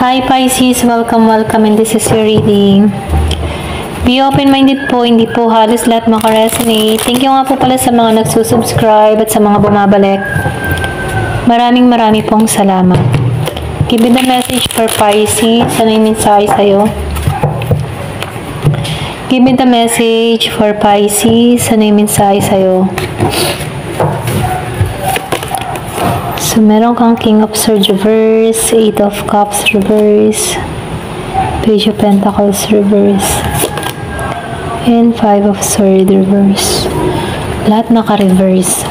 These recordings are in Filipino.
Hi Pisces, welcome and this is your reading. Be open-minded po, hindi po halos lahat makaresonate. Thank you nga po pala sa mga nagsusubscribe at sa mga bumabalik. Marami pong salamat. Give me the message for Pisces. Ano yung mensahe sa'yo? Give me the message for Pisces. Ano yung mensahe sa'yo? So, meron kang King of Swords reverse, Eight of Cups reverse, Page of Pentacles reverse, and Five of Swords reverse. Lahat naka-reverse.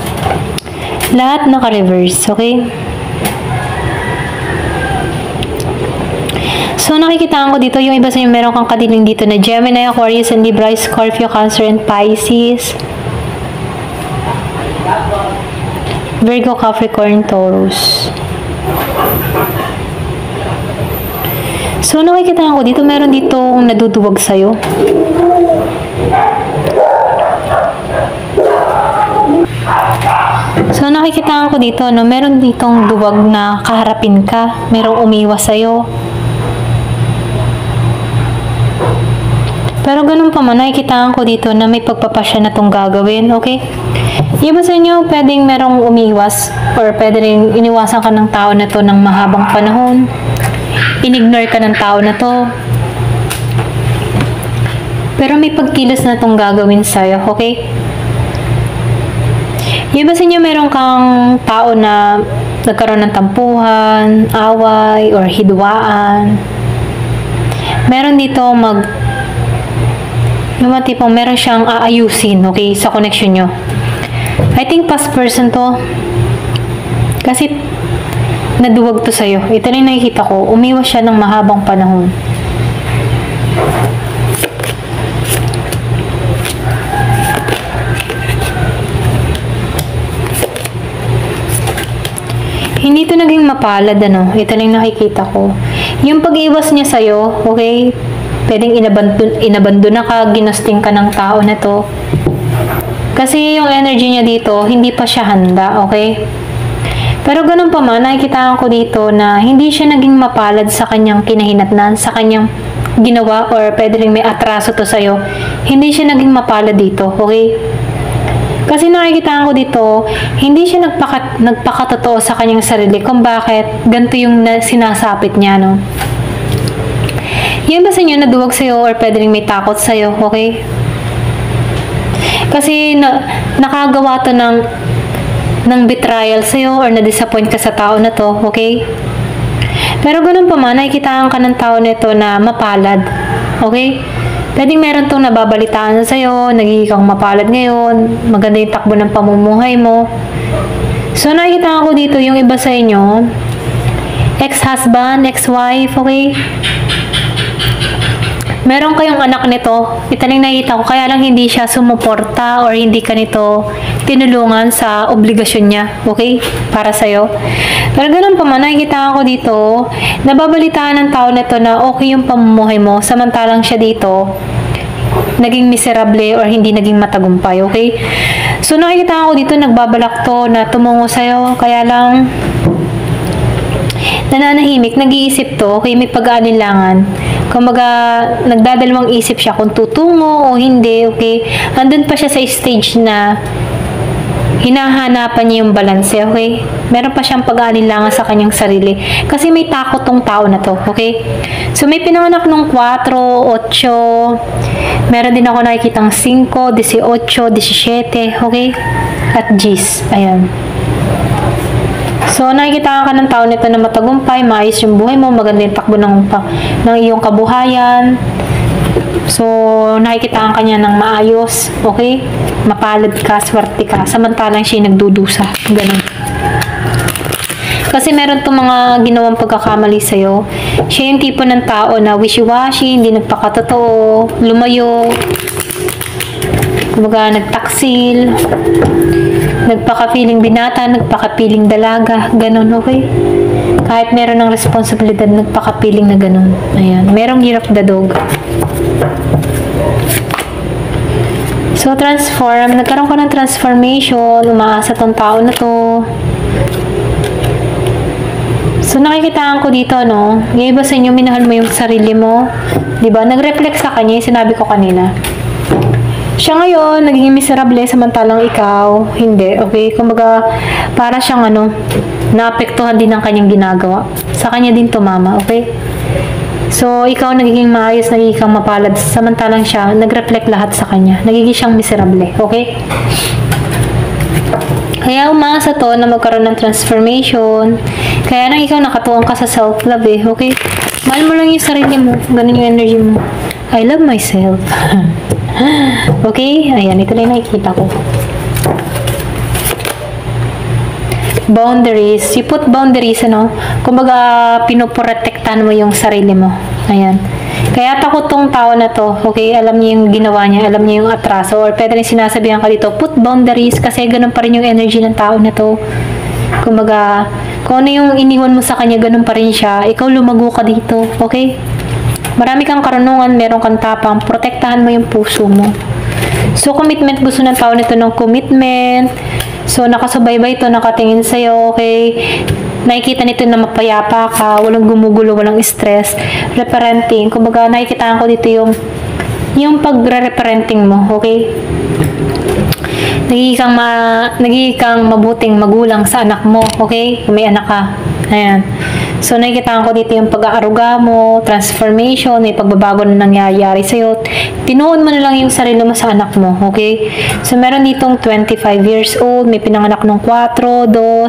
Lahat naka-reverse, okay? So, nakikitaan ko dito, yung iba sa inyo, meron kang kadiling dito na Gemini, Aquarius, and Libra, Scorpio, Cancer, and Pisces. Virgo, Capricorn, Taurus. So, nakikita ko dito, meron dito naduduwag sa'yo. So, nakikita ko dito, no, meron ditong duwag na kaharapin ka. Merong umiwas sa'yo. Pero ganun pa man, nakikita ko dito na may pagpapasya na itong gagawin, okay? Iba sa inyo, pwedeng merong umiwas or pwede rin iniwasan ka ng tao na to ng mahabang panahon. Inignore ka ng tao na to. Pero may pagkilos na itong gagawin sa'yo, okay? Iba sa inyo, meron kang tao na nagkaroon ng tampuhan, away, or hidwaan. Meron dito yung tipong meron siyang aayusin, okay, sa connection nyo. I think past person to. Kasi naduwag to sa'yo. Ito rin nakikita ko. Umiwas siya ng mahabang panahon. Hindi to naging mapalad, ano. Ito rin nakikita ko. Yung pag-iwas niya sa'yo, okay, pwedeng inabandon na ka, ginasting ka ng tao na to. Kasi yung energy niya dito, hindi pa siya handa, okay? Pero ganun pa man, nakikita ko dito na hindi siya naging mapalad sa kanyang kinahinatnan, sa kanyang ginawa, or pwede rin may atraso to sa'yo. Hindi siya naging mapalad dito, okay? Kasi nakikita ko dito, hindi siya nagpakatotoo sa kanyang sarili kung bakit ganito yung sinasapit niya, no? Yan ba sa inyo naduwag sa'yo or pwede rin may takot sa'yo, okay? Kasi nakagawa to ng betrayal sa'yo or na-disappoint ka sa tao na to, okay? Pero ganun pa man, nakikitaan ka ng tao nito na mapalad, okay? Pwedeng meron tong nababalitaan sa'yo, nagiging kang mapalad ngayon, maganda yung takbo ng pamumuhay mo. So, nakikitaan ko dito yung iba sa inyo, ex-husband, ex-wife, okay? Meron kayong anak nito, ito lang nakita ko, kaya lang hindi siya sumuporta or hindi ka nito tinulungan sa obligasyon niya, okay? Para sa'yo. Pero ganun pa man, nakikita ko dito, nababalitaan ng tao nito na okay yung pamumuhay mo, samantalang siya dito, naging miserable or hindi naging matagumpay, okay? So nakikita ko dito, nagbabalak to na tumungo sa'yo, kaya lang nananahimik, nag-iisip to, okay, may pag-aalinlangan. Kumbaga, nagdadalawang isip siya kung tutungo o hindi, okay? Andun pa siya sa stage na hinahanapan niya yung balance, okay? Meron pa siyang pag-aalinlangan sa kanyang sarili. Kasi may takot tong tao na to, okay? So, may pinanganak nung 4, 8, meron din ako nakikitang 5, 18, 17, okay? At G's, ayan. So, nakikita ka ng tao nito na matagumpay, maayos yung buhay mo, maganda yung takbo ng iyong kabuhayan. So, nakikita ka niya ng maayos, okay? Mapalad ka, swerte ka, samantalang siya nagdudusa. Ganun. Kasi meron itong mga ginawang pagkakamali sa'yo. Siya yung tipo ng tao na wishy-washy, hindi nagpakatotoo, lumayo, kumbaga nagtaksil, nagpaka-feeling binata, nagpaka-feeling dalaga, ganun, okay? Kahit meron ng responsibilidad, nagpaka-feeling na ganun. Ayan, merong year of the dog. So, nagkaroon ko ng transformation, umaasa tong tao na to. So, nakikitaan ko dito, no? Yung iba sa inyo, minahal mo yung sarili mo. Diba? Nag-reflect sa kanya, yung sinabi ko kanina. Siya ngayon, naging miserable, samantalang ikaw, hindi, okay? Kumbaga, para siyang naapektuhan din ng kanyang ginagawa. Sa kanya din tumama, okay? So, ikaw nagiging maayos, nagiging kang mapalad, samantalang siya, nag-reflect lahat sa kanya. Nagiging siyang miserable, okay? Kaya umasa to na magkaroon ng transformation. Kaya nang ikaw nakatuwang ka sa self-love okay? Mahal mo lang yung sarili mo. Ganun yung energy mo. I love myself. Okay? Ayan, ito na yung nakikita ko. Boundaries. You put boundaries, kumbaga, pinoprotektahan mo yung sarili mo. Ayan. Kaya takot tong tao na to, okay? Alam niya yung ginawa niya, alam niya yung atraso, or pwede rin sinasabihan ka dito, put boundaries, kasi ganun pa rin yung energy ng tao na to. Kumbaga, kung ano yung iniwan mo sa kanya, ganun pa rin siya. Ikaw lumago ka dito, okay? Marami kang karunungan, meron kang tapang, protektahan mo yung puso mo. So, commitment, gusto ng tao nito ng commitment. So, nakasubaybay ito, nakatingin sa'yo, okay? Nakikita nito na mapayapa ka, walang gumugulo, walang stress. Reparenting. Kumbaga, nakikita ko dito yung pagre-reparenting mo, okay? Nagiging kang mabuting magulang sa anak mo, okay? Kung may anak ka. Ayan. So, nakikita ko dito yung pag-aaruga mo, transformation, may pagbabago na nangyayari sa'yo. Tinuon mo na lang yung sarili mo sa anak mo, okay? So, meron ditong 25 years old, may pinanganak ng 4, 2,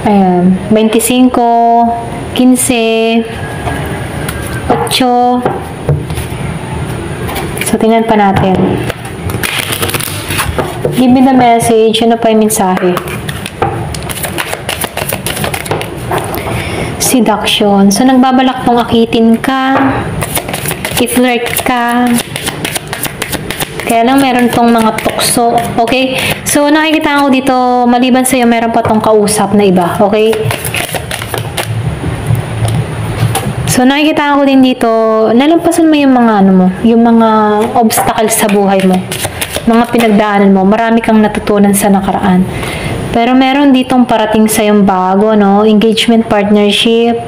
ayan, 25, 15, 8. So, tingnan pa natin. Give me the message. Ano pa yung mensahe? Seduction. So, nagbabalak tong akitin ka, i-flirt ka, kaya lang meron tong mga tukso, okay? So, nakikita ko dito, maliban sa'yo, meron pa tong kausap na iba, okay? So, nakikita ko din dito, nalampasan mo yung mga, yung mga obstacles sa buhay mo, mga pinagdaanan mo, marami kang natutunan sa nakaraan. Pero meron ditong parating sa'yong bago, engagement, partnership.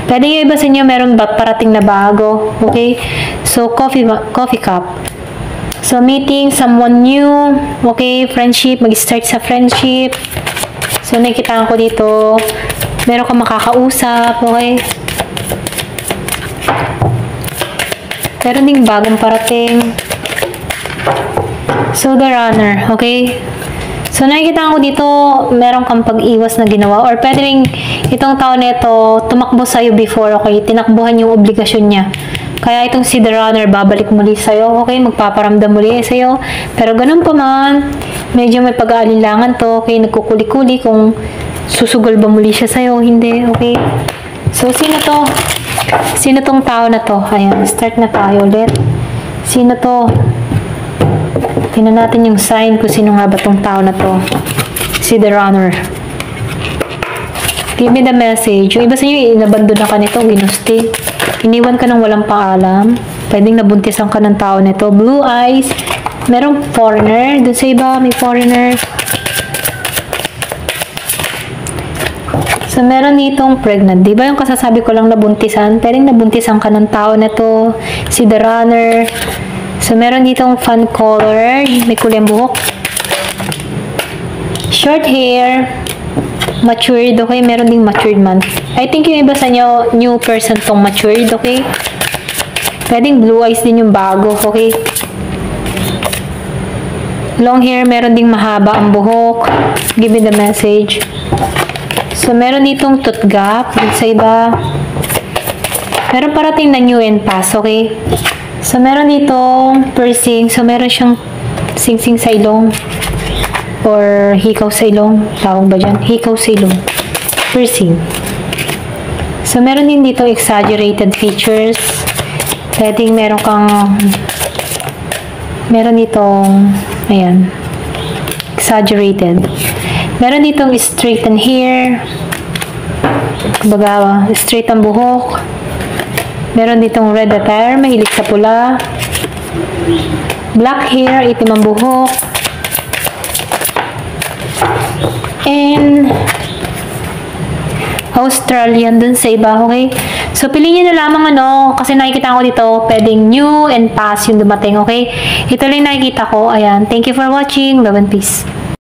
Pwede yung iba sa inyo, meron ba parating na bago, okay? So, coffee cup. So, meeting someone new, okay, friendship, mag-start sa friendship. So, nakikita ko dito, meron kang makakausap, okay? Meron ding bagong parating. So, the runner, okay? So, nakikita ko dito, meron kang pag-iwas na ginawa, or pwede rin itong tao na ito, tumakbo sa'yo before, okay? Tinakbuhan yung obligasyon niya. Kaya itong si The Runner, babalik muli sa'yo, okay? Magpaparamdam muli sa'yo. Pero ganun pa man, medyo may pag-aalinlangan to, okay? Nagkukuli-kuli kung susugol ba muli siya sa'yo, hindi, okay? So, sino to? Sino tong tao na to? Ayan, start na tayo ulit. Sino to? Tingnan natin yung sign kung sino nga ba tong tao na to. Si The Runner. Give me the message. Yung iba sa inyo, inabandon na ka nito, ginusti. Iniwan ka ng walang paalam. Pwedeng nabuntisan ka ng tao nito. Blue eyes. Merong foreigner. Doon sa iba, may foreigner. So, meron ditong pregnant. Diba yung kasasabi ko lang nabuntisan? Pwedeng nabuntisan ka ng tao nito. Si The Runner. So, meron ditong fun color. May kulay buhok. Short hair. Matured, okay? Meron ding matured man. I think yung iba sa inyo, new person tong matured, okay? Pwedeng blue eyes din yung bago, okay? Long hair, meron ding mahaba ang buhok. Give me the message. So, meron ditong tooth gap. Sa iba. Meron parating na new and past, okay? So, meron ditong piercing. So, meron siyang sing-sing sa ilong. Or hikaw sa ilong. Tawag ba dyan? Hikaw sa ilong. Piercing. So, meron din dito exaggerated features. Pwedeng meron kang meron ditong ayan. Exaggerated. Meron ditong straighten hair. Kumbaga, straight ang buhok. Meron ditong red attire. Mahilig sa pula. Black hair. Itim ang buhok. And Australian dun sa iba, okay? So, piliin nyo na lamang kasi nakikita ko dito, pwedeng new and past yung dumating, okay? Ito lang nakikita ko. Ayan. Thank you for watching. Love and peace.